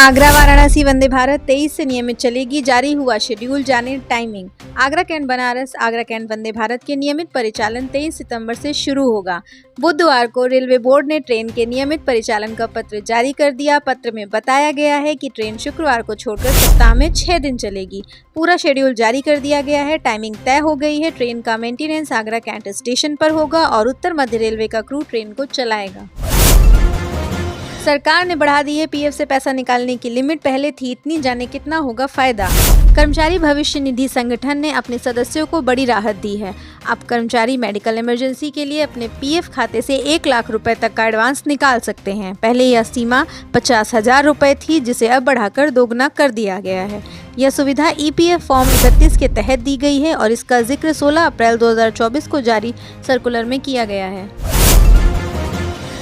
आगरा वाराणसी वंदे भारत 23 से नियमित चलेगी, जारी हुआ शेड्यूल, जाने timing. Agra cantt Banaras Agra cantt Vande Bharat के नियमित परिचालन 23 सितंबर से शुरू होगा। बुधवार को रेलवे बोर्ड ने ट्रेन के नियमित परिचालन का पत्र जारी कर दिया। पत्र में बताया गया है कि ट्रेन शुक्रवार को छोड़कर सप्ताह में 6 दिन चलेगी। पूरा शेड्यूल जारी कर दिया गया है। टाइमिंग तय हो गई है। ट्रेन का मेंटेनेंस आगरा कैंट स्टेशन पर होगा और उत्तर मध्य रेलवे का क्रू ट्रेन को चलाएगा। सरकार ने बढ़ा दी है पीएफ से पैसा निकालने की लिमिट, पहले थी इतनी, जाने कितना होगा फायदा। कर्मचारी भविष्य निधि संगठन ने अपने सदस्यों को बड़ी राहत दी है। अब कर्मचारी मेडिकल इमरजेंसी के लिए अपने पीएफ खाते से 1 लाख रुपए तक का एडवांस निकाल सकते हैं। पहले यह सीमा 50,000 रुपए थी, जिसे अब बढ़ाकर दोगुना कर दिया गया है। यह सुविधा ईपीएफ फॉर्म 31 के तहत दी गई है और इसका जिक्र 16 अप्रैल 2024 को जारी सर्कुलर में किया गया है।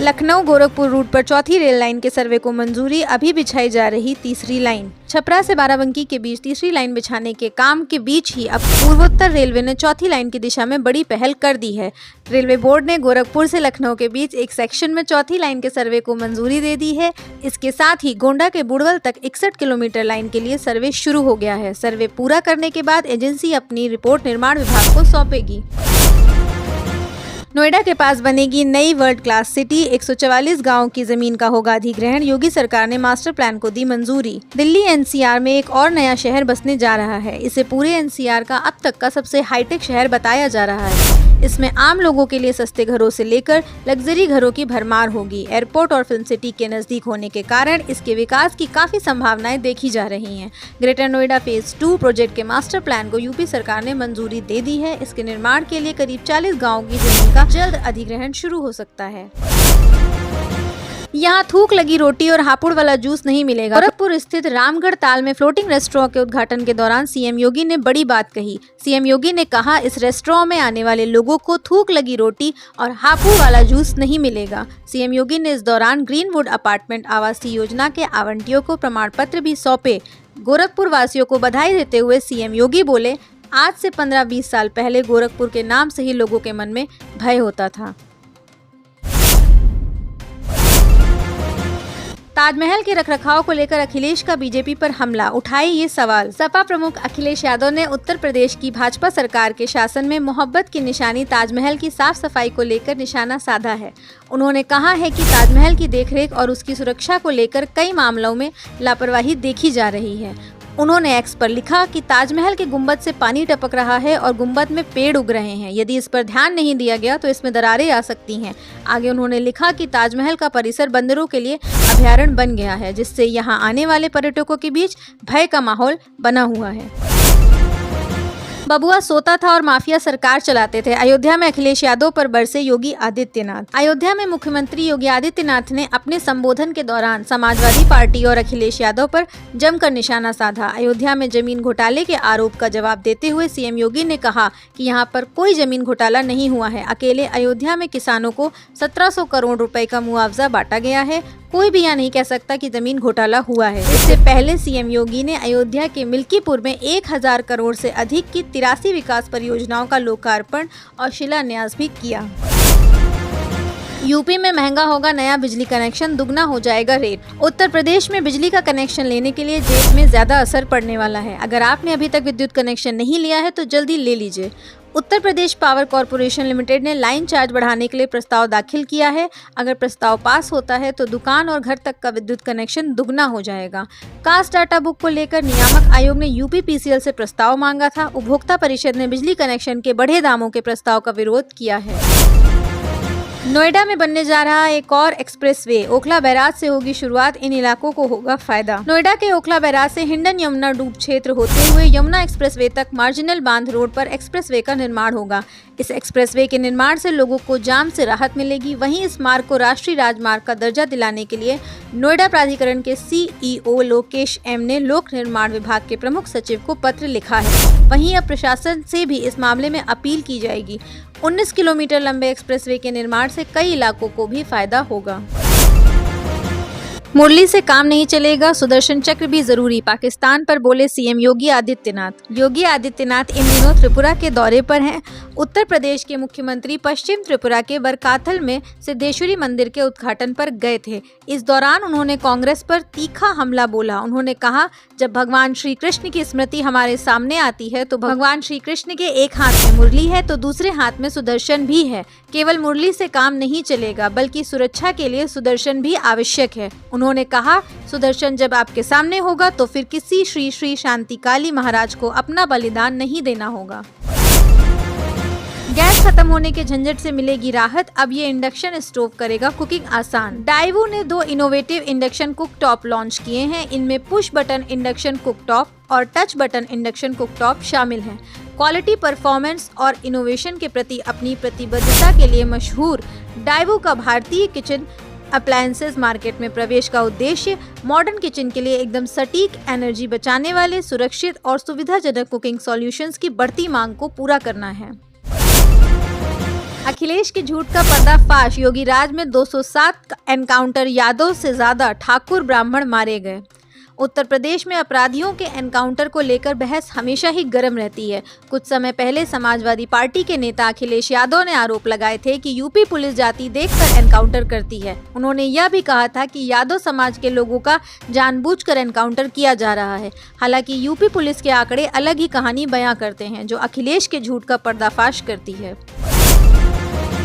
लखनऊ गोरखपुर रूट पर चौथी रेल लाइन के सर्वे को मंजूरी, अभी बिछाई जा रही तीसरी लाइन। छपरा से बाराबंकी के बीच तीसरी लाइन बिछाने के काम के बीच ही अब पूर्वोत्तर रेलवे ने चौथी लाइन की दिशा में बड़ी पहल कर दी है। रेलवे बोर्ड ने गोरखपुर से लखनऊ के बीच एक सेक्शन में चौथी लाइन के सर्वे को मंजूरी दे दी है। इसके साथ ही गोंडा के बुड़वल तक 61 किलोमीटर लाइन के लिए सर्वे शुरू हो गया है। सर्वे पूरा करने के बाद एजेंसी अपनी रिपोर्ट निर्माण विभाग को सौंपेगी। नोएडा के पास बनेगी नई वर्ल्ड क्लास सिटी, 144 गांवों की जमीन का होगा अधिग्रहण। योगी सरकार ने मास्टर प्लान को दी मंजूरी। दिल्ली एनसीआर में एक और नया शहर बसने जा रहा है। इसे पूरे एनसीआर का अब तक का सबसे हाईटेक शहर बताया जा रहा है। इसमें आम लोगों के लिए सस्ते घरों से लेकर लग्जरी घरों की भरमार होगी। एयरपोर्ट और फिल्म सिटी के नजदीक होने के कारण इसके विकास की काफी संभावनाएं देखी जा रही हैं। ग्रेटर नोएडा फेज 2 प्रोजेक्ट के मास्टर प्लान को यूपी सरकार ने मंजूरी दे दी है। इसके निर्माण के लिए करीब 40 गाँवों की जमीन का जल्द अधिग्रहण शुरू हो सकता है। यहाँ थूक लगी रोटी और हापुड़ वाला जूस नहीं मिलेगा। गोरखपुर स्थित रामगढ़ ताल में फ्लोटिंग रेस्टोरेंट के उद्घाटन के दौरान सीएम योगी ने बड़ी बात कही। सीएम योगी ने कहा, इस रेस्टोरेंट में आने वाले लोगों को थूक लगी रोटी और हापुड़ वाला जूस नहीं मिलेगा। सीएम योगी ने इस दौरान ग्रीनवुड अपार्टमेंट आवासीय योजना के आवंटियों को प्रमाण पत्र भी सौंपे। गोरखपुर वासियों को बधाई देते हुए सीएम योगी बोले, आज से 15-20 साल पहले गोरखपुर के नाम से ही लोगों के मन में भय होता था। ताजमहल के रखरखाव को लेकर अखिलेश का बीजेपी पर हमला, उठाए ये सवाल। सपा प्रमुख अखिलेश यादव ने उत्तर प्रदेश की भाजपा सरकार के शासन में मोहब्बत की निशानी ताजमहल की साफ सफाई को लेकर निशाना साधा है। उन्होंने कहा है कि ताजमहल की देखरेख और उसकी सुरक्षा को लेकर कई मामलों में लापरवाही देखी जा रही है। उन्होंने एक्स पर लिखा कि ताजमहल के गुंबद से पानी टपक रहा है और गुंबद में पेड़ उग रहे हैं। यदि इस पर ध्यान नहीं दिया गया तो इसमें दरारें आ सकती हैं। आगे उन्होंने लिखा कि ताजमहल का परिसर बंदरों के लिए अभयारण्य बन गया है, जिससे यहाँ आने वाले पर्यटकों के बीच भय का माहौल बना हुआ है। बबुआ सोता था और माफिया सरकार चलाते थे। अयोध्या में अखिलेश यादव पर बरसे योगी आदित्यनाथ। अयोध्या में मुख्यमंत्री योगी आदित्यनाथ ने अपने संबोधन के दौरान समाजवादी पार्टी और अखिलेश यादव पर जमकर निशाना साधा। अयोध्या में जमीन घोटाले के आरोप का जवाब देते हुए सीएम योगी ने कहा कि यहां पर कोई जमीन घोटाला नहीं हुआ है। अकेले अयोध्या में किसानों को 1700 करोड़ रुपए का मुआवजा बांटा गया है। कोई भी यह नहीं कह सकता कि जमीन घोटाला हुआ है। इससे पहले सीएम योगी ने अयोध्या के मिल्कीपुर में 1000 करोड़ से अधिक की 83 विकास परियोजनाओं का लोकार्पण और शिलान्यास भी किया। यूपी में महंगा होगा नया बिजली कनेक्शन, दुगना हो जाएगा रेट। उत्तर प्रदेश में बिजली का कनेक्शन लेने के लिए जेब में ज्यादा असर पड़ने वाला है। अगर आपने अभी तक विद्युत कनेक्शन नहीं लिया है तो जल्दी ले लीजिए। Uttar Pradesh power corporation limited ने लाइन चार्ज बढ़ाने के लिए प्रस्ताव दाखिल किया है। अगर प्रस्ताव पास होता है तो दुकान और घर तक का विद्युत कनेक्शन दुगना हो जाएगा। कास्ट डाटा बुक को लेकर नियामक आयोग ने यूपीपीसीएल से प्रस्ताव मांगा था। उपभोक्ता परिषद ने बिजली कनेक्शन के बढ़े दामों के प्रस्ताव का विरोध किया है। नोएडा में बनने जा रहा एक और एक्सप्रेसवे, ओखला बैराज से होगी शुरुआत, इन इलाकों को होगा फायदा। नोएडा के ओखला बैराज से हिंडन यमुना डूब क्षेत्र होते हुए यमुना एक्सप्रेसवे तक मार्जिनल बांध रोड पर एक्सप्रेसवे का निर्माण होगा। इस एक्सप्रेसवे के निर्माण से लोगों को जाम से राहत मिलेगी। वहीं इस मार्ग को राष्ट्रीय राजमार्ग का दर्जा दिलाने के लिए नोएडा प्राधिकरण के सीईओ लोकेश एम ने लोक निर्माण विभाग के प्रमुख सचिव को पत्र लिखा है। वहीं अब प्रशासन से भी इस मामले में अपील की जाएगी। 19 किलोमीटर लंबे एक्सप्रेसवे के निर्माण से कई इलाकों को भी फायदा होगा। मुरली से काम नहीं चलेगा, सुदर्शन चक्र भी जरूरी, पाकिस्तान पर बोले सीएम योगी आदित्यनाथ। योगी आदित्यनाथ इन दिनों त्रिपुरा के दौरे पर हैं। उत्तर प्रदेश के मुख्यमंत्री पश्चिम त्रिपुरा के बरकाथल में सिद्धेश्वरी मंदिर के उद्घाटन पर गए थे। इस दौरान उन्होंने कांग्रेस पर तीखा हमला बोला। उन्होंने कहा, जब भगवान श्री कृष्ण की स्मृति हमारे सामने आती है तो भगवान श्री कृष्ण के एक हाथ में मुरली है तो दूसरे हाथ में सुदर्शन भी है। केवल मुरली से काम नहीं चलेगा, बल्कि सुरक्षा के लिए सुदर्शन भी आवश्यक है। उन्होंने कहा, सुदर्शन जब आपके सामने होगा तो फिर किसी श्री श्री शांति काली महाराज को अपना बलिदान नहीं देना होगा। गैस खत्म होने के झंझट से मिलेगी राहत, अब ये इंडक्शन स्टोव करेगा कुकिंग आसान। डाइवो ने 2 इनोवेटिव इंडक्शन कुकटॉप लॉन्च किए हैं। इनमें पुश बटन इंडक्शन कुकटॉप और टच बटन इंडक्शन कुकटॉप शामिल हैं। क्वालिटी, परफॉर्मेंस और इनोवेशन के प्रति अपनी प्रतिबद्धता के लिए मशहूर डाइवो का भारतीय किचन अप्लायंसेस मार्केट में प्रवेश का उद्देश्य मॉडर्न किचन के लिए एकदम सटीक, एनर्जी बचाने वाले, सुरक्षित और सुविधाजनक कुकिंग सॉल्यूशंस की बढ़ती मांग को पूरा करना है। अखिलेश के झूठ का पर्दाफाश, योगी राज में 207 एनकाउंटर, यादव से ज्यादा ठाकुर ब्राह्मण मारे गए। उत्तर प्रदेश में अपराधियों के एनकाउंटर को लेकर बहस हमेशा ही गर्म रहती है। कुछ समय पहले समाजवादी पार्टी के नेता अखिलेश यादव ने आरोप लगाए थे कि यूपी पुलिस जाति देखकर एनकाउंटर करती है। उन्होंने यह भी कहा था कि यादव समाज के लोगों का जानबूझकर एनकाउंटर किया जा रहा है। हालांकि यूपी पुलिस के आंकड़े अलग ही कहानी बयां करते हैं, जो अखिलेश के झूठ का पर्दाफाश करती है।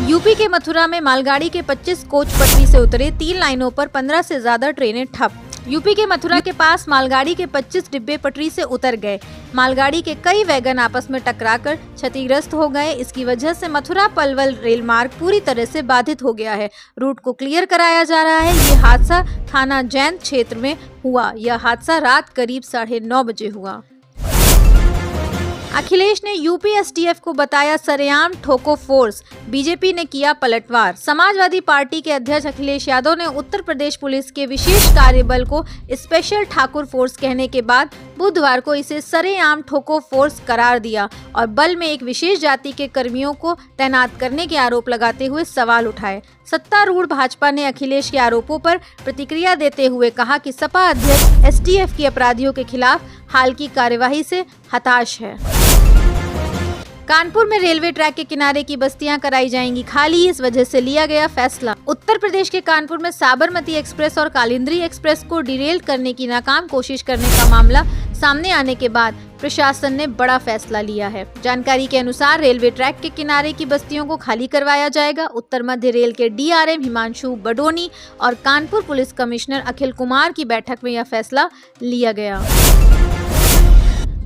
यूपी के मथुरा में मालगाड़ी के 25 कोच पटरी से उतरे, 3 लाइनों पर 15 से ज्यादा ट्रेनें ठप। यूपी के मथुरा के पास मालगाड़ी के 25 डिब्बे पटरी से उतर गए। मालगाड़ी के कई वैगन आपस में टकराकर क्षतिग्रस्त हो गए। इसकी वजह से मथुरा पलवल रेल मार्ग पूरी तरह से बाधित हो गया है। रूट को क्लियर कराया जा रहा है। ये हादसा थाना जैन क्षेत्र में हुआ। यह हादसा रात करीब 9:30 बजे हुआ। अखिलेश ने यूपी एसटीएफ को बताया सरेआम ठोको फोर्स, बीजेपी ने किया पलटवार। समाजवादी पार्टी के अध्यक्ष अखिलेश यादव ने उत्तर प्रदेश पुलिस के विशेष कार्यबल को स्पेशल ठाकुर फोर्स कहने के बाद बुधवार को इसे सरेआम ठोको फोर्स करार दिया और बल में एक विशेष जाति के कर्मियों को तैनात करने के आरोप लगाते हुए सवाल उठाए। सत्तारूढ़ भाजपा ने अखिलेश के आरोपों पर प्रतिक्रिया देते हुए कहा कि सपा अध्यक्ष एसटीएफ की अपराधियों के खिलाफ हाल की कार्यवाही से हताश है। कानपुर में रेलवे ट्रैक के किनारे की बस्तियां कराई जाएंगी खाली, इस वजह से लिया गया फैसला। उत्तर प्रदेश के कानपुर में साबरमती एक्सप्रेस और कालिंदी एक्सप्रेस को डिरेल करने की नाकाम कोशिश करने का मामला सामने आने के बाद प्रशासन ने बड़ा फैसला लिया है। जानकारी के अनुसार रेलवे ट्रैक के किनारे की बस्तियों को खाली करवाया जाएगा। उत्तर मध्य रेल के डीआरएम हिमांशु बडोनी और कानपुर पुलिस कमिश्नर अखिल कुमार की बैठक में यह फैसला लिया गया।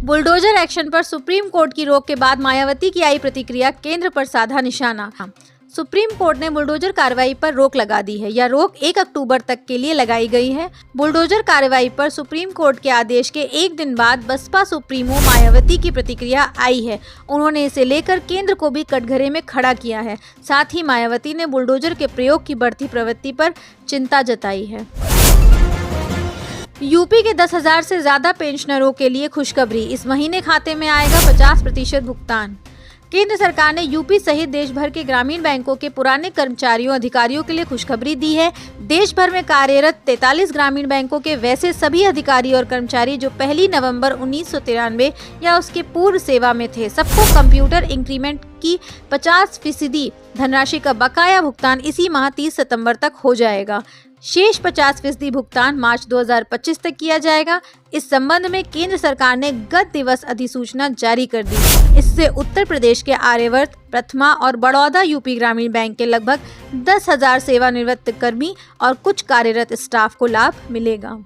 बुलडोजर एक्शन पर सुप्रीम कोर्ट की रोक के बाद मायावती की आई प्रतिक्रिया, केंद्र पर साधा निशाना। सुप्रीम कोर्ट ने बुलडोजर कार्रवाई पर रोक लगा दी है। यह रोक 1 अक्टूबर तक के लिए लगाई गई है। बुलडोजर कार्रवाई पर सुप्रीम कोर्ट के आदेश के एक दिन बाद बसपा सुप्रीमो मायावती की प्रतिक्रिया आई है। उन्होंने इसे लेकर केंद्र को भी कटघरे में खड़ा किया है। साथ ही मायावती ने बुलडोजर के प्रयोग की बढ़ती प्रवृत्ति पर चिंता जताई है। यूपी के 10,000 से ज्यादा पेंशनरों के लिए खुशखबरी, इस महीने खाते में आएगा 50% भुगतान। केंद्र सरकार ने यूपी सहित देश भर के ग्रामीण बैंकों के पुराने कर्मचारियों अधिकारियों के लिए खुशखबरी दी है। देश भर में कार्यरत 43 ग्रामीण बैंकों के वैसे सभी अधिकारी और कर्मचारी जो 1 नवंबर 1993 या उसके पूर्व सेवा में थे, सबको कंप्यूटर इंक्रीमेंट की 50% धनराशि का बकाया भुगतान इसी माह 30 सितंबर तक हो जाएगा। शेष 50% भुगतान मार्च 2025 तक किया जाएगा। इस संबंध में केंद्र सरकार ने गत दिवस अधिसूचना जारी कर दी। इससे उत्तर प्रदेश के आर्यवर्त, प्रथमा और बड़ौदा यूपी ग्रामीण बैंक के लगभग 10,000 सेवानिवृत्त कर्मी और कुछ कार्यरत स्टाफ को लाभ मिलेगा।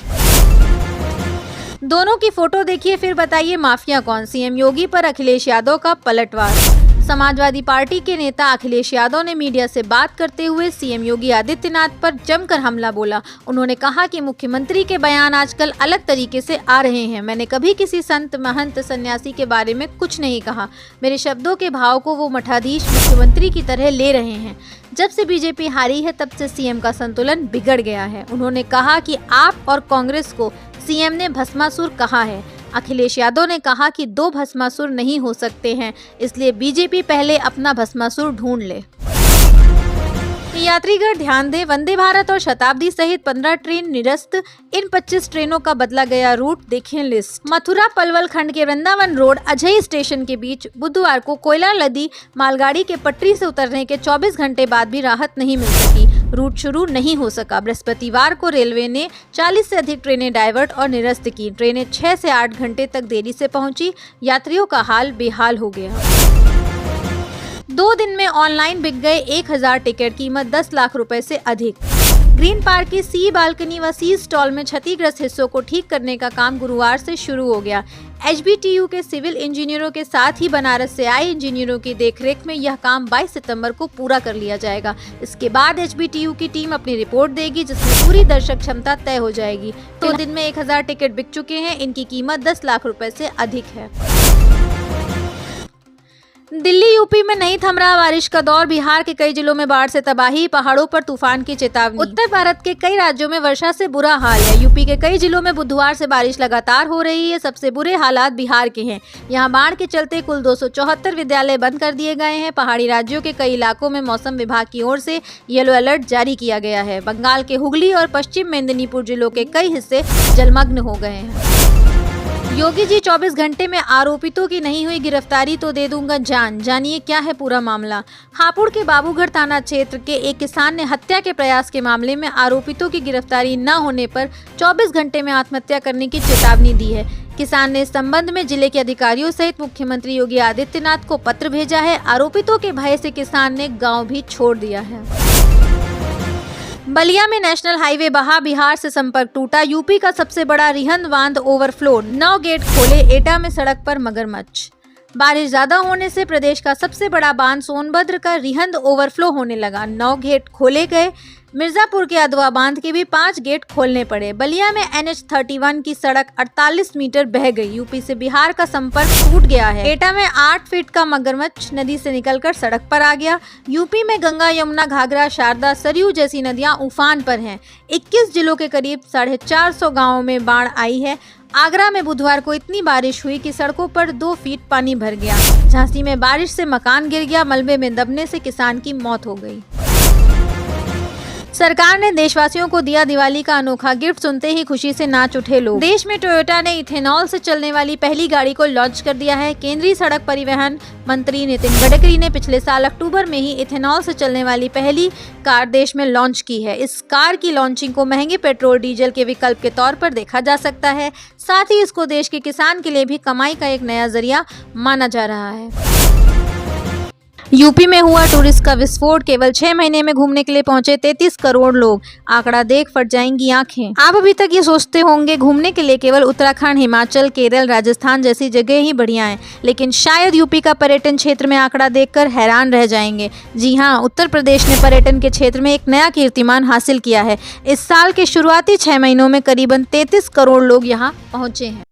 दोनों की फोटो देखिए फिर बताइए माफिया कौन। सीएम योगी पर अखिलेश यादव का पलटवार। समाजवादी पार्टी के नेता अखिलेश यादव ने मीडिया से बात करते हुए सीएम योगी आदित्यनाथ पर जमकर हमला बोला। उन्होंने कहा कि मुख्यमंत्री के बयान आजकल अलग तरीके से आ रहे हैं। मैंने कभी किसी संत, महंत, सन्यासी के बारे में कुछ नहीं कहा। मेरे शब्दों के भाव को वो मठाधीश मुख्यमंत्री की तरह ले रहे हैं। जब से बीजेपी हारी है तब से सीएम का संतुलन बिगड़ गया है। उन्होंने कहा कि आप और कांग्रेस को सीएम ने भस्मासुर कहा है। अखिलेश यादव ने कहा कि 2 भस्मासुर नहीं हो सकते हैं, इसलिए बीजेपी पहले अपना भस्मासुर ढूंढ ले। यात्रीगण ध्यान दें, वंदे भारत और शताब्दी सहित 15 ट्रेन निरस्त। इन 25 ट्रेनों का बदला गया रूट, देखें लिस्ट। मथुरा पलवल खंड के वृंदावन रोड अजय स्टेशन के बीच बुधवार को कोयला लदी मालगाड़ी के पटरी से उतरने के 24 घंटे बाद भी राहत नहीं मिल सकी। रूट शुरू नहीं हो सका। बृहस्पतिवार को रेलवे ने 40 से अधिक ट्रेनें डाइवर्ट और निरस्त की। ट्रेनें 6 से 8 घंटे तक देरी से पहुंची। यात्रियों का हाल बेहाल हो गया। 2 दिन में ऑनलाइन बिक गए 1000 टिकट, कीमत 10 लाख रुपए से अधिक। ग्रीन पार्क की सी बालकनी व सी स्टॉल में क्षतिग्रस्त हिस्सों को ठीक करने का काम गुरुवार से शुरू हो गया। HBTU के सिविल इंजीनियरों के साथ ही बनारस से आए इंजीनियरों की देखरेख में यह काम 22 सितंबर को पूरा कर लिया जाएगा। इसके बाद HBTU की टीम अपनी रिपोर्ट देगी, जिसमें पूरी दर्शक क्षमता तय हो जाएगी। 2 दिन में 1000 टिकट बिक चुके हैं। इनकी कीमत 10 लाख रुपए से अधिक है। दिल्ली यूपी में नहीं थम रहा बारिश का दौर। बिहार के कई जिलों में बाढ़ से तबाही, पहाड़ों पर तूफान की चेतावनी। उत्तर भारत के कई राज्यों में वर्षा से बुरा हाल है। यूपी के कई जिलों में बुधवार से बारिश लगातार हो रही है। सबसे बुरे हालात बिहार के हैं। यहां बाढ़ के चलते कुल 274 विद्यालय बंद कर दिए गए हैं। पहाड़ी राज्यों के कई इलाकों में मौसम विभाग की ओर से येलो अलर्ट जारी किया गया है। बंगाल के हुगली और पश्चिम मेदिनीपुर जिलों के कई हिस्से जलमग्न हो गए हैं। योगी जी 24 घंटे में आरोपितों की नहीं हुई गिरफ्तारी तो दे दूंगा जान। जानिए क्या है पूरा मामला। हापुड़ के बाबूगढ़ थाना क्षेत्र के एक किसान ने हत्या के प्रयास के मामले में आरोपितों की गिरफ्तारी न होने पर 24 घंटे में आत्महत्या करने की चेतावनी दी है। किसान ने इस संबंध में जिले के अधिकारियों सहित मुख्यमंत्री योगी आदित्यनाथ को पत्र भेजा है। आरोपितों के भय से किसान ने गाँव भी छोड़ दिया है। बलिया में नेशनल हाईवे बहा, बिहार से संपर्क टूटा। यूपी का सबसे बड़ा रिहंद बांध ओवरफ्लो, 9 गेट खोले। एटा में सड़क पर मगरमच्छ। बारिश ज्यादा होने से प्रदेश का सबसे बड़ा बांध सोनभद्र का रिहंद ओवरफ्लो होने लगा। 9 गेट खोले गए। मिर्जापुर के अदवा बांध के भी 5 गेट खोलने पड़े। बलिया में NH31 की सड़क 48 मीटर बह गई। यूपी से बिहार का संपर्क टूट गया है। एटा में 8 फीट का मगरमच्छ नदी से निकलकर सड़क पर आ गया। यूपी में गंगा, यमुना, घाघरा, शारदा, सरयू जैसी नदियां उफान पर हैं। 21 जिलों के करीब 450 गाँवों में बाढ़ आई है। आगरा में बुधवार को इतनी बारिश हुई कि सड़कों पर 2 फीट पानी भर गया। झांसी में बारिश से मकान गिर गया। मलबे में दबने से किसान की मौत हो गई। सरकार ने देशवासियों को दिया दिवाली का अनोखा गिफ्ट, सुनते ही खुशी से नाच उठे लोग। देश में टोयोटा ने इथेनॉल से चलने वाली पहली गाड़ी को लॉन्च कर दिया है। केंद्रीय सड़क परिवहन मंत्री नितिन गडकरी ने पिछले साल अक्टूबर में ही इथेनॉल से चलने वाली पहली कार देश में लॉन्च की है। इस कार की लॉन्चिंग को महंगे पेट्रोल डीजल के विकल्प के तौर पर देखा जा सकता है। साथ ही इसको देश के किसान के लिए भी कमाई का एक नया जरिया माना जा रहा है। यूपी में हुआ टूरिस्ट का विस्फोट। केवल 6 महीने में घूमने के लिए पहुंचे 33 करोड़ लोग। आंकड़ा देख फट जाएंगी आंखें। आप अभी तक ये सोचते होंगे घूमने के लिए केवल उत्तराखंड, हिमाचल, केरल, राजस्थान जैसी जगह ही बढ़िया हैं, लेकिन शायद यूपी का पर्यटन क्षेत्र में आंकड़ा देखकर हैरान रह जाएंगे। जी हाँ, उत्तर प्रदेश ने पर्यटन के क्षेत्र में एक नया कीर्तिमान हासिल किया है। इस साल के शुरुआती 6 महीनों में करीबन 33 करोड़ लोग यहाँ पहुंचे हैं।